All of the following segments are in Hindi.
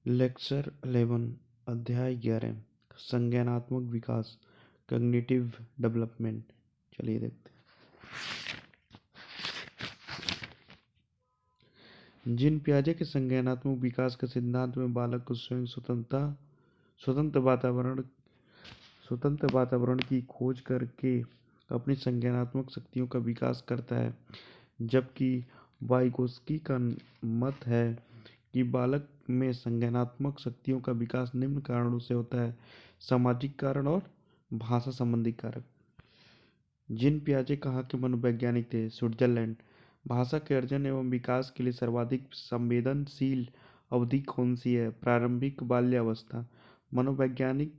लेक्चर 11 अध्याय 11 संज्ञानात्मक विकास कॉग्निटिव डेवलपमेंट। चलिए देखते हैं। जीन पियाजे के संज्ञानात्मक विकास के सिद्धांत में बालक को स्वयं स्वतंत्र वातावरण की खोज करके अपनी संज्ञानात्मक शक्तियों का विकास करता है, जबकि वाइगोत्स्की का मत है कि बालक में संज्ञानात्मक शक्तियों का विकास निम्न कारणों से होता है: सामाजिक कारण और भाषा संबंधी कारक। जीन पियाजे कहाँ के मनोवैज्ञानिक थे? स्विट्जरलैंड। भाषा के अर्जन एवं विकास के लिए सर्वाधिक संवेदनशील अवधि कौन सी है? प्रारंभिक बाल्यावस्था। मनोवैज्ञानिक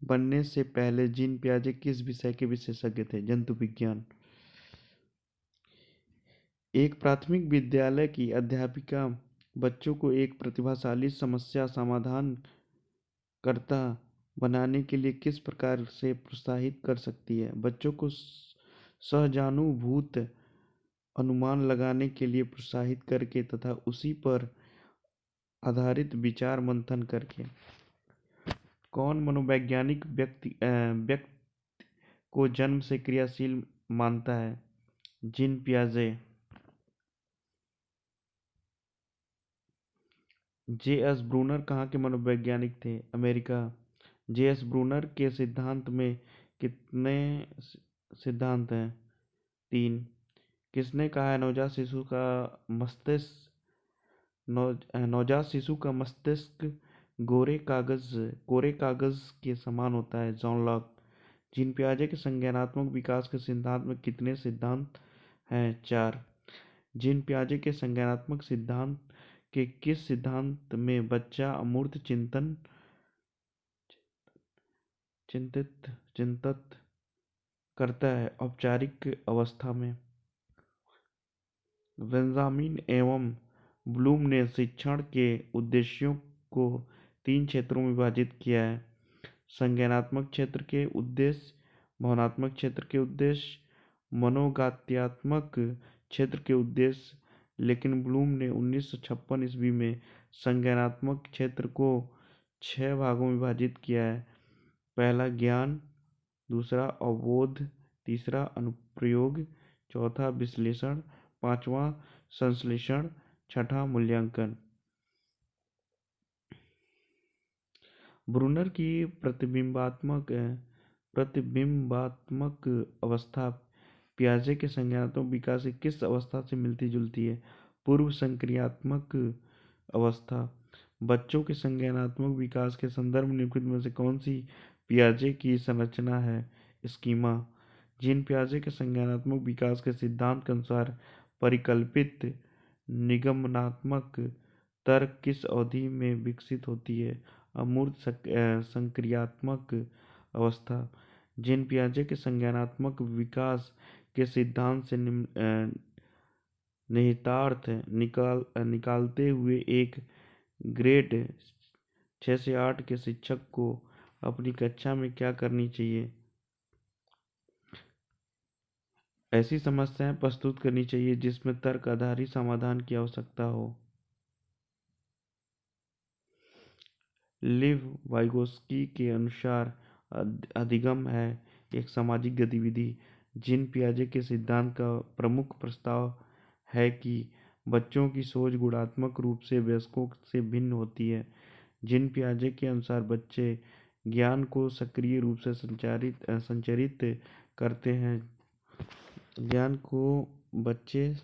बनने से पहले जीन पियाजे किस विषय के विशेषज्ञ थे? जंतु विज्ञान। एक प्राथमिक विद्यालय की अध्यापिका बच्चों को एक प्रतिभाशाली समस्या समाधान कर्ता बनाने के लिए किस प्रकार से प्रोत्साहित कर सकती है? बच्चों को सहजानुभूत अनुमान लगाने के लिए प्रोत्साहित करके तथा उसी पर आधारित विचार मंथन करके। कौन मनोवैज्ञानिक व्यक्ति को जन्म से क्रियाशील मानता है? जीन पियाजे। जे.एस. ब्रूनर कहाँ के मनोवैज्ञानिक थे? अमेरिका। जे.एस. ब्रूनर के सिद्धांत में कितने सिद्धांत हैं? 3। किसने कहा है नवजात शिशु का मस्तिष्क कोरे कागज के समान होता है? John Locke. जीन पियाजे के संज्ञानात्मक विकास के सिद्धांत में कितने सिद्धांत हैं? 4। जीन पियाजे के संज्ञानात्मक सिद्धांत के किस सिद्धांत में बच्चा अमूर्त चिंतित करता है औपचारिक अवस्था में? बेंजामिन एवं ब्लूम ने शिक्षण के उद्देश्यों को 3 क्षेत्रों में विभाजित किया है: संज्ञानात्मक क्षेत्र के उद्देश्य, भावनात्मक क्षेत्र के उद्देश्य, मनोगत्यात्मक क्षेत्र के उद्देश्य। लेकिन ब्लूम ने 1956 ईस्वी में संज्ञानात्मक क्षेत्र को 6 भागों में विभाजित किया है: पहला ज्ञान, दूसरा अवबोध, तीसरा अनुप्रयोग, चौथा विश्लेषण, पांचवा संश्लेषण, छठा मूल्यांकन। ब्रूनर की प्रतिबिंबात्मक अवस्था पियाजे के संज्ञानात्मक विकास की किस अवस्था से मिलती जुलती है? पूर्व संक्रियात्मक अवस्था। बच्चों के संज्ञानात्मक विकास के संदर्भ में निम्नलिखित में से कौन सी पियाजे की संरचना है? स्कीमा। जीन पियाजे के संज्ञानात्मक विकास के सिद्धांत के अनुसार परिकल्पित निगमनात्मक तर्क किस अवधि में विकसित होती है? अमूर्त संक्रियात्मक अवस्था। जीन पियाजे के संज्ञानात्मक विकास के सिद्धांत से निहितार्थ निकालते हुए एक ग्रेड 6 से 8 के शिक्षक को अपनी कक्षा में क्या करनी चाहिए? ऐसी समस्याएं प्रस्तुत करनी चाहिए जिसमें तर्क आधारित समाधान की आवश्यकता हो। लिव वाइगोत्स्की के अनुसार अधिगम है एक सामाजिक गतिविधि। जीन पियाजे के सिद्धांत का प्रमुख प्रस्ताव है कि बच्चों की सोच गुणात्मक रूप से वयस्कों से भिन्न होती है। जीन पियाजे के अनुसार बच्चे ज्ञान को सक्रिय रूप से संचरित करते हैं। ज्ञान को बच्चे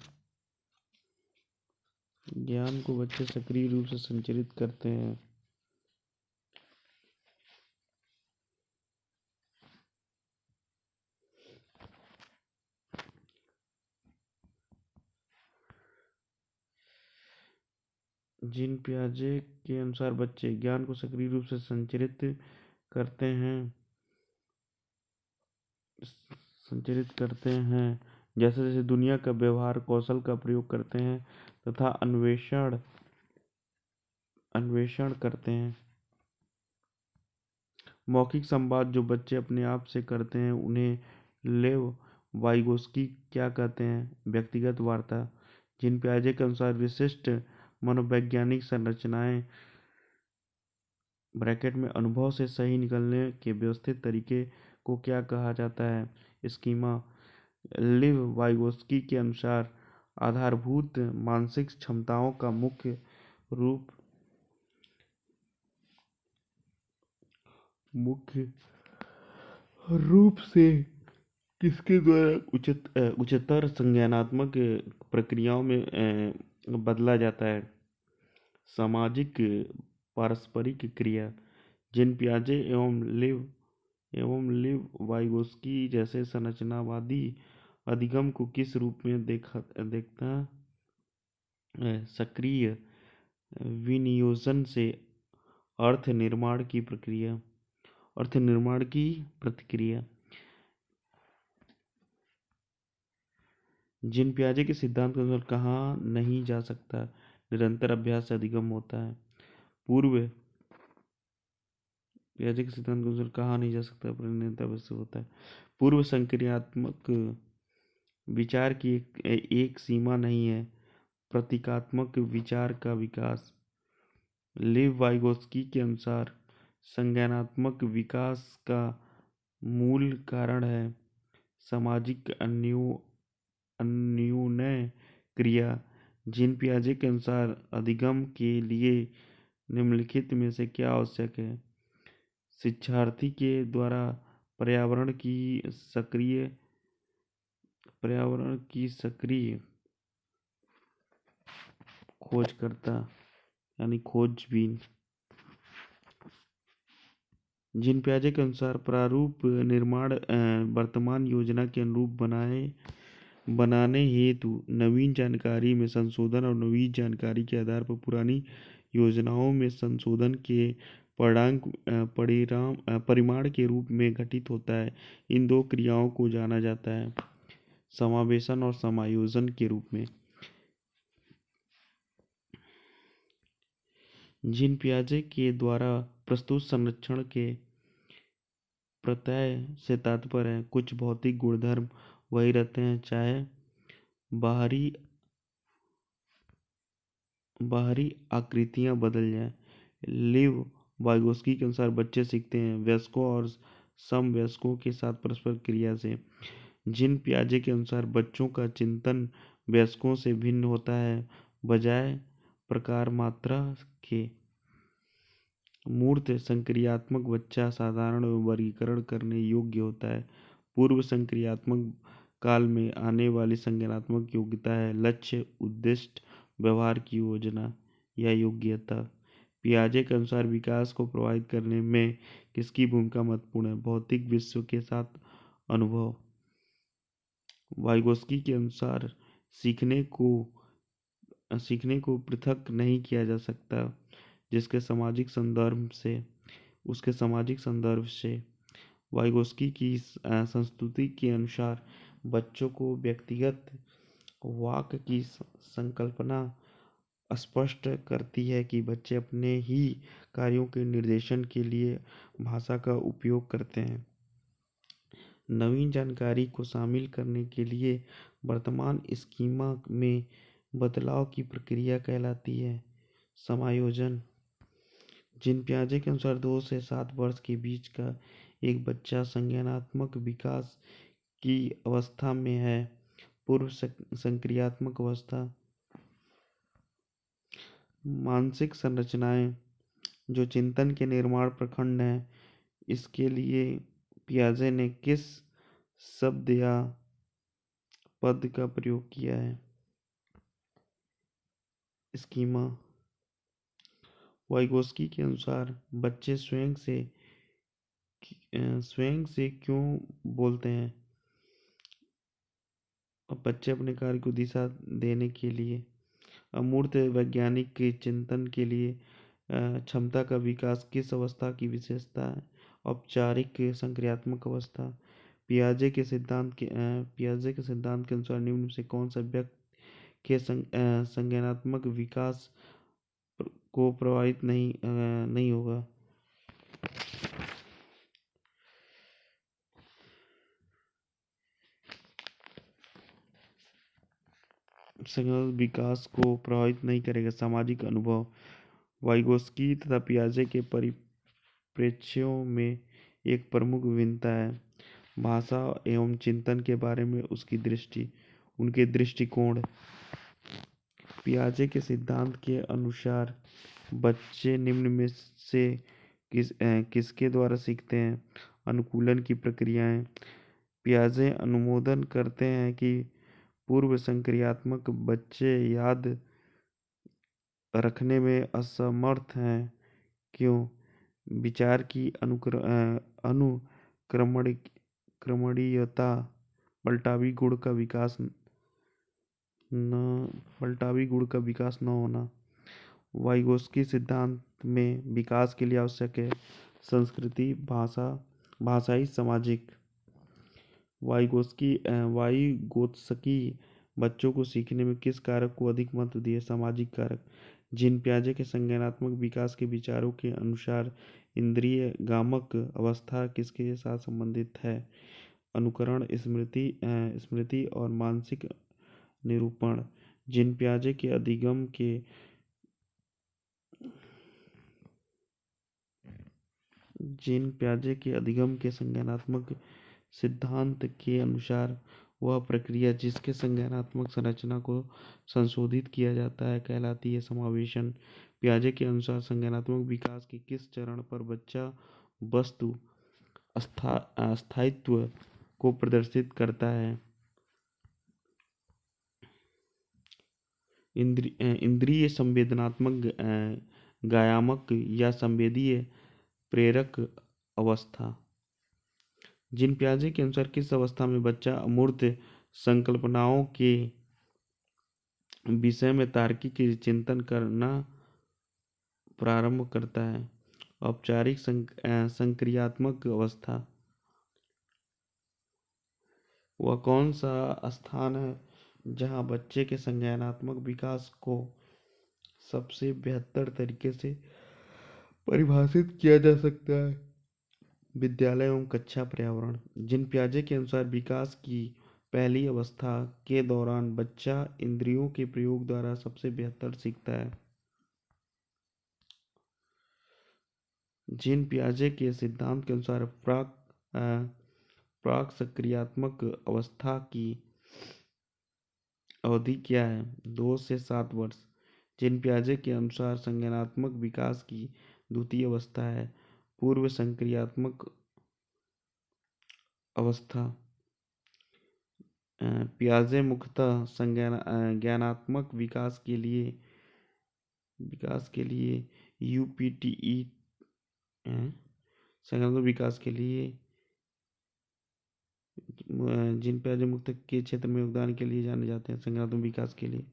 सक्रिय रूप से संचरित करते हैं। जीन पियाजे के अनुसार बच्चे ज्ञान को सक्रिय रूप से संचरित करते हैं जैसे जैसे दुनिया का व्यवहार कौशल का प्रयोग करते हैं तथा अन्वेषण करते हैं। मौखिक संवाद जो बच्चे अपने आप से करते हैं उन्हें लेव वाइगोत्स्की क्या कहते हैं? व्यक्तिगत वार्ता। जीन पियाजे के अनुसार विशिष्ट मनोवैज्ञानिक संरचनाएं ब्रैकेट में अनुभव से सही निकलने के व्यवस्थित तरीके को क्या कहा जाता है? स्कीमा। लिव वाइगोस्की के अनुसार आधारभूत मानसिक क्षमताओं का मुख्य रूप से किसके द्वारा उच्चतर संज्ञानात्मक प्रक्रियाओं में बदला जाता है? सामाजिक पारस्परिक क्रिया। जिन पियाजे एवं लिव वाइगोस्की जैसे संरचनावादी अधिगम को किस रूप में देखता है? सक्रिय विनियोजन से अर्थ निर्माण की प्रतिक्रिया। जिन पियाजे के सिद्धांत के अनुसार कहा नहीं जा सकता, निरंतर अभ्यास से अधिगम होता है। पूर्व पियाजे के सिद्धांत के अनुसार कहा नहीं जा सकता, निरंतर अभ्यास से होता है। पूर्व संक्रियात्मक विचार की एक सीमा नहीं है। प्रतीकात्मक विचार का विकास। लिव वाइगोस्की के अनुसार संज्ञानात्मक विकास का मूल कारण है सामाजिक अन्योन्य क्रिया। जिन पियाजे के अनुसार अधिगम के लिए निम्नलिखित में से क्या आवश्यक है? शिक्षार्थी के द्वारा पर्यावरण की सक्रिय खोजकर्ता यानी खोजबीन। जिन पियाजे के अनुसार प्रारूप निर्माण वर्तमान योजना के अनुरूप बनाने हेतु नवीन जानकारी में संशोधन और नवीन जानकारी के आधार पर पुरानी योजनाओं में संशोधन के परिमाण के रूप में घटित होता है। इन दो क्रियाओं को जाना जाता है समावेशन और समायोजन के रूप में। जिन पियाजे के द्वारा प्रस्तुत संरक्षण के प्रत्यय से तात्पर्य है कुछ भौतिक गुणधर्म वही रहते हैं, चाहे बाहरी आकृतियां बदल जाएं। लिव वाइगोस्की के अनुसार बच्चे सीखते हैं वयस्कों और समवयस्कों के साथ परस्पर क्रिया से। जिन पियाजे के अनुसार बच्चों का चिंतन वयस्कों से भिन्न होता है बजाय प्रकार मात्रा के। मूर्त संक्रियात्मक बच्चा साधारण वर्गीकरण करने योग्य होता है। पूर्व संक्रियात्मक काल में आने वाली संज्ञानात्मक योग्यता है लक्ष्य, उद्दिष्ट, व्यवहार की योजना या योग्यता। पियाजे के अनुसार विकास को प्रभावित करने में किसकी भूमिका महत्वपूर्ण है? भौतिक विश्व के साथ अनुभव। वाइगोस्की के अनुसार सीखने को पृथक नहीं किया जा सकता उसके सामाजिक संदर्भ से। वाइगोस्की की संस्तुति के अनुसार बच्चों को व्यक्तिगत वाक की संकल्पना स्पष्ट करती है कि बच्चे अपने ही कार्यों के निर्देशन के लिए भाषा का उपयोग करते हैं। नवीन जानकारी को शामिल करने के लिए वर्तमान स्कीमा में बदलाव की प्रक्रिया कहलाती है समायोजन। जिन पियाजे के अनुसार 2 से 7 वर्ष के बीच का एक बच्चा संज्ञानात्मक विकास की अवस्था में है पूर्व संक्रियात्मक अवस्था। मानसिक संरचनाएं जो चिंतन के निर्माण प्रखंड है इसके लिए पियाजे ने किस शब्द या पद का प्रयोग किया है? स्कीमा। वाइगोस्की के अनुसार बच्चे स्वयं से क्यों बोलते हैं? और बच्चे अपने कार्य को दिशा देने के लिए। अमूर्त वैज्ञानिक के चिंतन के लिए क्षमता का विकास किस अवस्था की विशेषता है? औपचारिक संक्रियात्मक अवस्था। पियाजे के सिद्धांत के अनुसार निम्न में से कौन सा व्यक्ति के संज्ञानात्मक विकास को प्रभावित नहीं होगा? संज्ञानात्मक विकास को प्रभावित नहीं करेगा सामाजिक अनुभव। वाइगोस्की तथा पियाजे के परिप्रेक्ष्यों में एक प्रमुख भिन्नता है। भाषा एवं चिंतन के बारे में उनके दृष्टिकोण। पियाजे के सिद्धांत के अनुसार बच्चे निम्न में से किसके द्वारा सीखते हैं? अनुकूलन की प्रक्रियाएं। पियाजे अनुमोदन करते हैं कि पूर्व संक्रियात्मक बच्चे याद रखने में असमर्थ हैं। क्यों? विचार की अनुक्रमणीयता, पलटावी गुण का विकास न होना। वाइगोत्स्की सिद्धांत में विकास के लिए आवश्यक है संस्कृति, भाषाई, सामाजिक। वाइगोत्स्की बच्चों को सीखने में किस कारक को अधिक महत्व दिए? सामाजिक कारक। जीन पियाजे के संज्ञानात्मक विकास के विचारों के अनुसार इंद्रिय गामक अवस्था किसके साथ संबंधित है? अनुकरण, स्मृति और मानसिक निरूपण। जीन पियाजे के अधिगम के संज्ञानात्मक सिद्धांत के अनुसार वह प्रक्रिया जिसके संज्ञानात्मक संरचना को संशोधित किया जाता है कहलाती है समावेशन। पियाजे के अनुसार संज्ञानात्मक विकास के किस चरण पर बच्चा वस्तु स्थायित्व को प्रदर्शित करता है? इंद्रिय संवेदनात्मक, गायामक या संवेदीय प्रेरक अवस्था। जीन पियाजे के अनुसार किस अवस्था में बच्चा अमूर्त संकल्पनाओं के विषय में तार्किक चिंतन करना प्रारंभ करता है? औपचारिक संक्रियात्मक अवस्था। वह कौन सा स्थान है जहाँ बच्चे के संज्ञानात्मक विकास को सबसे बेहतर तरीके से परिभाषित किया जा सकता है? विद्यालय एवं कक्षा पर्यावरण। जीन पियाजे के अनुसार विकास की पहली अवस्था के दौरान बच्चा इंद्रियों के प्रयोग द्वारा सबसे बेहतर सीखता है। जीन पियाजे के सिद्धांत के अनुसार प्राक सक्रियात्मक अवस्था की अवधि क्या है? 2 से 7 वर्ष। जीन पियाजे के अनुसार संज्ञानात्मक विकास की द्वितीय अवस्था है पूर्व संक्रियात्मक अवस्था। पियाजे मुख्यतः ज्ञानात्मक विकास के लिए यूपीटीई संज्ञानात्मक विकास के लिए जीन पियाजे मुख्यतः के क्षेत्र में योगदान के लिए जाने जाते हैं। संज्ञानात्मक विकास के लिए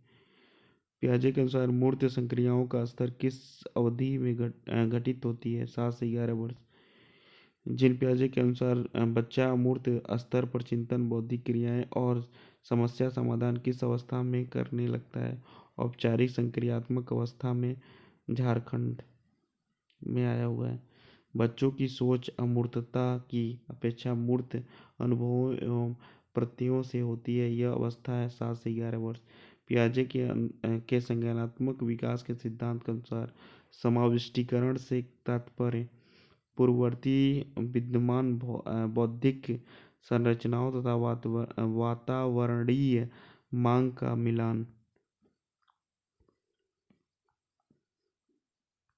पियाजे के अनुसार मूर्त संक्रियाओं का स्तर किस अवधि में घटित होती है? 7 से 11 वर्ष। जीन पियाजे के अनुसार बच्चा अमूर्त स्तर पर चिंतन, बौद्धिक क्रियाएं और समस्या समाधान किस अवस्था में करने लगता है? औपचारिक संक्रियात्मक अवस्था में। झारखंड में आया हुआ है। बच्चों की सोच अमूर्तता की अपेक्षा मूर्त अनुभवों एवं प्रत्ययों से होती है। यह अवस्था है 7 से 11 वर्ष। पियाजे के संज्ञानात्मक विकास के सिद्धांत के अनुसार समाविष्टीकरण से तात्पर्य पूर्ववर्ती विद्यमान बौद्धिक संरचनाओं तथा वातावरणीय मांग का मिलान।